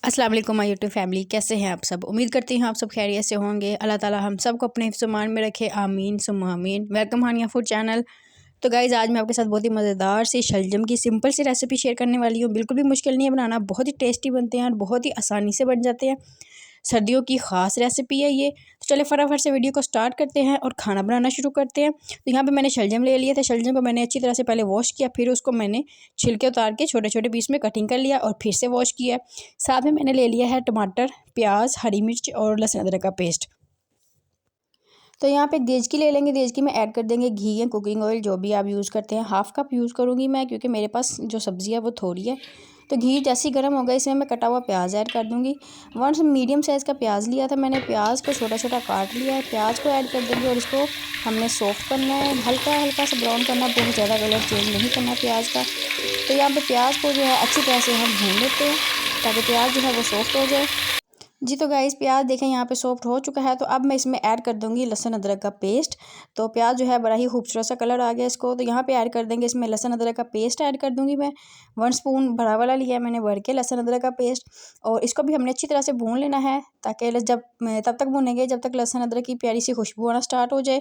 अस्सलाम वालेकुम my YouTube family, कैसे हैं आप सब। उम्मीद करती हूँ आप सब खैरियत से होंगे। अल्लाह ताला हम सब को अपने हिफ्ज़-ओ-मान में रखे, आमीन सुम्मा आमीन। वेलकम हानिया फूड चैनल। तो गाइज़ आज मैं आपके साथ बहुत ही मज़ेदार सी शलजम की सिंपल सी रेसिपी शेयर करने वाली हूँ। बिल्कुल भी मुश्किल नहीं है बनाना, बहुत ही टेस्टी बनते हैं और बहुत ही आसानी से बन जाते हैं। सर्दियों की ख़ास रेसिपी है ये। तो चले फटाफट से वीडियो को स्टार्ट करते हैं और खाना बनाना शुरू करते हैं। तो यहाँ पे मैंने शलजम ले लिए थे। शलजम को मैंने अच्छी तरह से पहले वॉश किया, फिर उसको मैंने छिलके उतार के छोटे छोटे पीस में कटिंग कर लिया और फिर से वॉश किया। साथ में मैंने ले लिया है टमाटर, प्याज, हरी मिर्च और लहसुन अदरक का पेस्ट। तो यहाँ पे देचकी ले लेंगे। देचकी में ऐड कर देंगे घी या कुकिंग ऑयल, जो भी आप यूज़ करते हैं। हाफ़ कप यूज़ करूँगी मैं, क्योंकि मेरे पास जो सब्ज़ी है वो थोड़ी है। तो घी जैसे ही गर्म होगा, इसमें मैं कटा हुआ प्याज ऐड कर दूँगी। वन मीडियम साइज़ का प्याज लिया था मैंने। प्याज को छोटा छोटा काट लिया है। प्याज को ऐड कर देंगे और इसको हमने सॉफ्ट करना है, हल्का हल्का सा ब्राउन करना, बहुत ज़्यादा कलर चेंज नहीं करना प्याज का। तो यहाँ पे प्याज को जो है अच्छी तरह से हम भून लेते हैं, ताकि प्याज जो है वो सॉफ्ट हो जाए। जी, तो गाइस प्याज देखें यहाँ पे सॉफ्ट हो चुका है। तो अब मैं इसमें ऐड कर दूँगी लहसुन अदरक का पेस्ट। तो प्याज जो है बड़ा ही खूबसूरत सा कलर आ गया इसको। तो यहाँ पे ऐड कर देंगे, इसमें लहसुन अदरक का पेस्ट ऐड कर दूँगी मैं। 1 स्पून बड़ा वाला लिया है मैंने भर के लहसुन अदरक का पेस्ट। और इसको भी हमने अच्छी तरह से भून लेना है, ताकि तब तक भूनेंगे जब तक लहसुन अदरक की प्यारी सी खुशबू आना स्टार्ट हो जाए।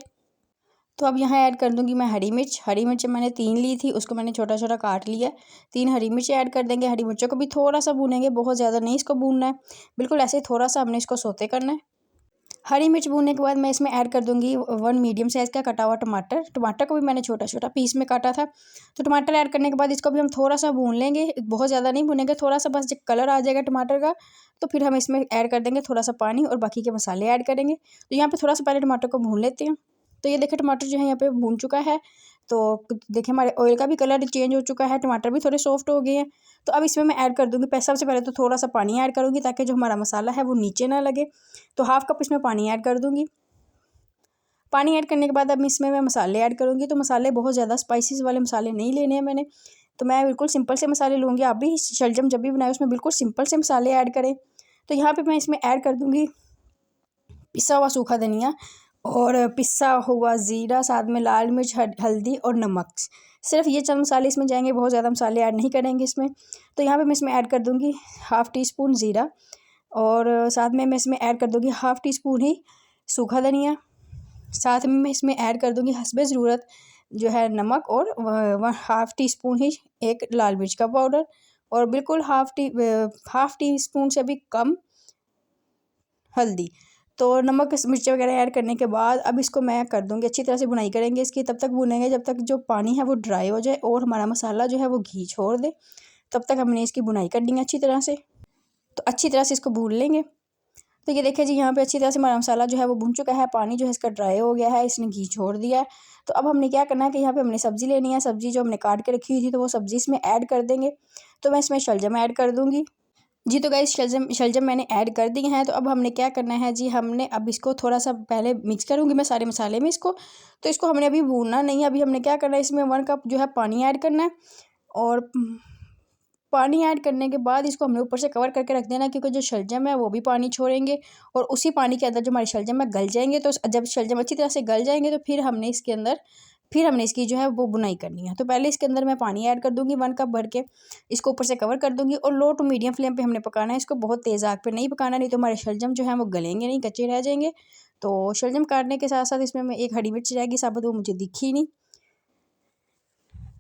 तो अब यहाँ ऐड कर दूँगी मैं हरी मिर्च। हरी मिर्च मैंने 3 ली थी, उसको मैंने छोटा छोटा काट लिया। 3 हरी मिर्च ऐड कर देंगे। हरी मिर्चों को भी थोड़ा सा भूनेंगे, बहुत ज़्यादा नहीं इसको भूनना है, बिल्कुल ऐसे ही थोड़ा सा हमने इसको सौते करना है। हरी मिर्च भूनने के बाद मैं इसमें ऐड कर दूँगी 1 मीडियम साइज़ का कटा हुआ टमाटर। टमाटर को भी मैंने छोटा छोटा पीस में काटा था। तो टमाटर ऐड करने के बाद इसको भी हम थोड़ा सा भून लेंगे, बहुत ज़्यादा नहीं भूनेंगे, थोड़ा सा बस जब कलर आ जाएगा टमाटर का, तो फिर हम इसमें ऐड कर देंगे थोड़ा सा पानी और बाकी के मसाले ऐड करेंगे। तो यहाँ पे थोड़ा सा पहले टमाटर को भून लेते हैं। तो ये देखिए टमाटर जो है यहाँ पे भून चुका है। तो देखिए हमारे ऑयल का भी कलर चेंज हो चुका है, टमाटर भी थोड़े सॉफ्ट हो गए हैं। तो अब इसमें मैं ऐड कर दूँगी, सबसे पहले तो थोड़ा सा पानी ऐड करूँगी, ताकि जो हमारा मसाला है वो नीचे ना लगे। तो हाफ़ कप इसमें पानी ऐड कर दूँगी। पानी ऐड करने के बाद अब इसमें मैं मसाले ऐड करूँगी। तो मसाले बहुत ज़्यादा स्पाइसेस वाले मसाले नहीं लेने हैं मैंने, तो मैं बिल्कुल सिंपल से मसाले लूँगी। आप भी शलजम जब भी बनाएं उसमें बिल्कुल सिंपल से मसाले ऐड करें। तो यहाँ पे मैं इसमें ऐड कर दूँगी पिसा हुआ सूखा धनिया और पिसा हुआ ज़ीरा, साथ में लाल मिर्च, हल्दी और नमक। सिर्फ ये चंद मसाले इसमें जाएंगे, बहुत ज़्यादा मसाले ऐड नहीं करेंगे इसमें। तो यहाँ पे मैं इसमें ऐड कर दूँगी हाफ़ टी स्पून ज़ीरा और साथ में मैं इसमें ऐड कर दूँगी हाफ़ टी स्पून ही सूखा धनिया। साथ में मैं इसमें ऐड कर दूँगी हस्बे ज़रूरत जो है नमक और हाफ़ टी स्पून ही एक लाल मिर्च का पाउडर और बिल्कुल हाफ़ टी स्पून से भी कम हल्दी। तो नमक मिर्च वगैरह ऐड करने के बाद अब इसको मैं कर दूँगी, अच्छी तरह से भुनाई करेंगे इसकी। तब तक भुनेंगे जब तक जो पानी है वो ड्राई हो जाए और हमारा मसाला जो है वो घी छोड़ दे। तब तक हमने इसकी भुनाई करनी है अच्छी तरह से। तो अच्छी तरह से इसको भून लेंगे। तो ये देखिए जी, यहाँ पे अच्छी तरह से हमारा मसाला जो है वो भुन चुका है, पानी जो है इसका ड्राई हो गया है, इसने घी छोड़ दिया है। तो अब हमने क्या करना है कि यहाँ पे हमने सब्ज़ी लेनी है। सब्ज़ी जो हमने काट के रखी हुई थी, तो वो सब्ज़ी इसमें ऐड कर देंगे। तो मैं इसमें शलजम ऐड कर दूँगी। जी, तो गाइस शलजम मैंने ऐड कर दिए हैं। तो अब हमने क्या करना है जी, हमने अब इसको थोड़ा-सा पहले मिक्स करूँगी मैं सारे मसाले में इसको। तो इसको हमने अभी भूनना नहीं है, अभी हमने क्या करना है, इसमें 1 कप जो है पानी ऐड करना है और पानी ऐड करने के बाद इसको हमने ऊपर से कवर करके रख देना है, क्योंकि जो शलजम है वो भी पानी छोड़ेंगे और उसी पानी के अंदर जो हमारे शलजम है गल जाएँगे। तो जब शलजम अच्छी तरह से गल जाएँगे, तो फिर हमने इसकी जो है वो बुनाई करनी है। तो पहले इसके अंदर मैं पानी ऐड कर दूँगी 1 कप भर के, इसको ऊपर से कवर कर दूँगी और लो टू मीडियम फ्लेम पे हमने पकाना है इसको, बहुत तेज़ आग पे नहीं पकाना, नहीं तो हमारे शलजम जो है वो गलेंगे नहीं, कच्चे रह जाएंगे। तो शलजम काटने के साथ साथ इसमें मैं एक हरी मिर्च रहेगी साबुत, वो मुझे दिखी नहीं।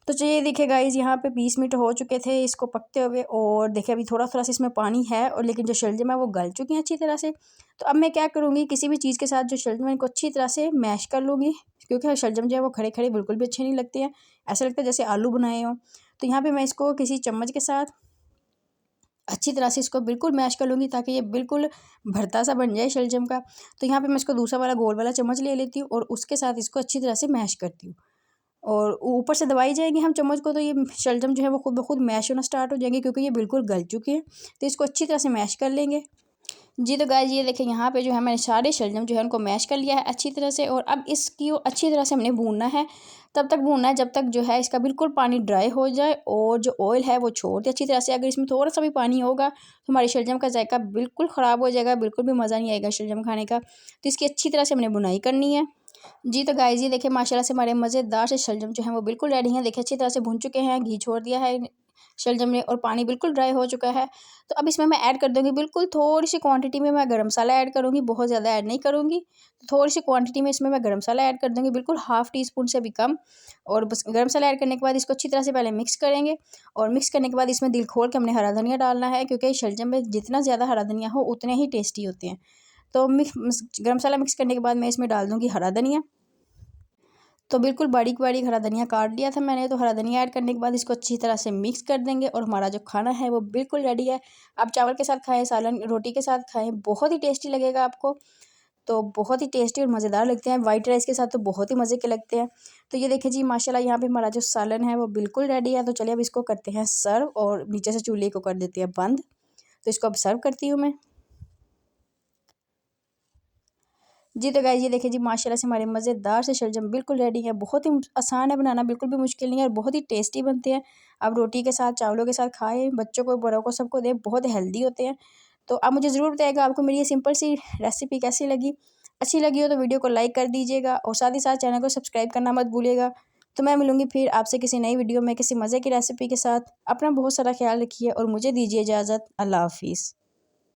तो चलिए देखिए गाइज़, यहाँ पे 20 मिनट हो चुके थे इसको पकते हुए और देखिए अभी थोड़ा थोड़ा सा इसमें पानी है, और लेकिन जो शलजम है वो गल चुकी हैं अच्छी तरह से। तो अब मैं क्या करूँगी, किसी भी चीज़ के साथ जो शलजम है इनको अच्छी तरह से मैश कर लूँगी, क्योंकि शलजम जो है वो खड़े खड़े बिल्कुल भी अच्छे नहीं लगते हैं, ऐसा लगता है जैसे आलू बनाए हों। तो यहाँ पर मैं इसको किसी चम्मच के साथ अच्छी तरह से इसको बिल्कुल मैश कर लूँगी, ताकि ये बिल्कुल भरता सा बन जाए शलजम का। तो यहाँ पे मैं इसको दूसरा वाला गोल वाला चम्मच ले लेती हूँ और उसके साथ इसको अच्छी तरह से मैश करती हूँ, और ऊपर से दबाई जाएगी हम चम्मच को, तो ये शलजम जो है वो खुद ब खुद मैश होना स्टार्ट हो जाएंगे, क्योंकि ये बिल्कुल गल चुके हैं। तो इसको अच्छी तरह से मैश कर लेंगे। जी, तो गाइस ये देखें, यहाँ पे जो है मैंने सारे शलजम जो है उनको मैश कर लिया है अच्छी तरह से, और अब इसकी अच्छी तरह से हमने भूनना है। तब तक भूनना है जब तक जो है इसका बिल्कुल पानी ड्राई हो जाए और जो ऑयल है वो छोड़ दे अच्छी तरह से। अगर इसमें थोड़ा सा भी पानी होगा तो हमारे शलजम का जायका बिल्कुल ख़राब हो जाएगा, बिल्कुल भी मज़ा नहीं आएगा शलजम खाने का। तो इसकी अच्छी तरह से हमने बुनाई करनी है। जी, तो गाइस ये देखिए माशाल्लाह से हमारे मज़ेदार से शलजम जो हैं वो बिल्कुल रेडी हैं। देखिए अच्छी तरह से भून चुके हैं, घी छोड़ दिया है शलजम में, और पानी बिल्कुल ड्राई हो चुका है। तो अब इसमें मैं ऐड कर दूँगी बिल्कुल थोड़ी सी क्वांटिटी में मैं गरम मसाला ऐड करूँगी, बहुत ज़्यादा ऐड नहीं करूँगी। तो थोड़ी सी क्वांटिटी में इसमें मैं गरम मसाला ऐड कर दूँगी, बिल्कुल हाफ़ टी स्पून से भी कम। और बस गरम मसाला ऐड करने के बाद इसको अच्छी तरह से पहले मिक्स करेंगे, और मिक्स करने के बाद इसमें दिल खोल के हमने हरा धनिया डालना है, क्योंकि शलजम में जितना ज़्यादा हरा धनिया हो उतने ही टेस्टी होते हैं। तो गरम मसाला मिक्स करने के बाद मैं इसमें डाल दूँगी हरा धनिया। तो बिल्कुल बारीक बारीक हरा धनिया काट लिया था मैंने। तो हरा धनिया ऐड करने के बाद इसको अच्छी तरह से मिक्स कर देंगे, और हमारा जो खाना है वो बिल्कुल रेडी है। आप चावल के साथ खाएं, सालन रोटी के साथ खाएं, बहुत ही टेस्टी लगेगा आपको। तो बहुत ही टेस्टी और मज़ेदार लगते हैं। वाइट राइस के साथ तो बहुत ही मज़े के लगते हैं। तो ये देखिए जी, माशाल्लाह यहाँ पे हमारा जो सालन है वो बिल्कुल रेडी है। तो चलिए अब इसको करते हैं सर्व, और नीचे से चूल्हे को कर देते हैं बंद। तो इसको अब सर्व करती हूँ मैं। जी तो गाइस, ये देखिए जी, माशाल्लाह से हमारे मज़ेदार से शलजम बिल्कुल रेडी है। बहुत ही आसान है बनाना, बिल्कुल भी मुश्किल नहीं है, और बहुत ही टेस्टी बनते हैं। आप रोटी के साथ, चावलों के साथ खाएं, बच्चों को, बड़ों को, सबको दें, बहुत हेल्दी होते हैं। तो आप मुझे ज़रूर बताइएगा आपको मेरी ये सिंपल सी रेसिपी कैसी लगी। अच्छी लगी हो तो वीडियो को लाइक कर दीजिएगा, और साथ ही साथ चैनल को सब्सक्राइब करना मत भूलिएगा। तो मैं मिलूँगी फिर आपसे किसी नई वीडियो में किसी मज़े की रेसिपी के साथ। अपना बहुत सारा ख्याल रखिए, और मुझे दीजिए इजाज़त। अल्लाह हाफ़िज़।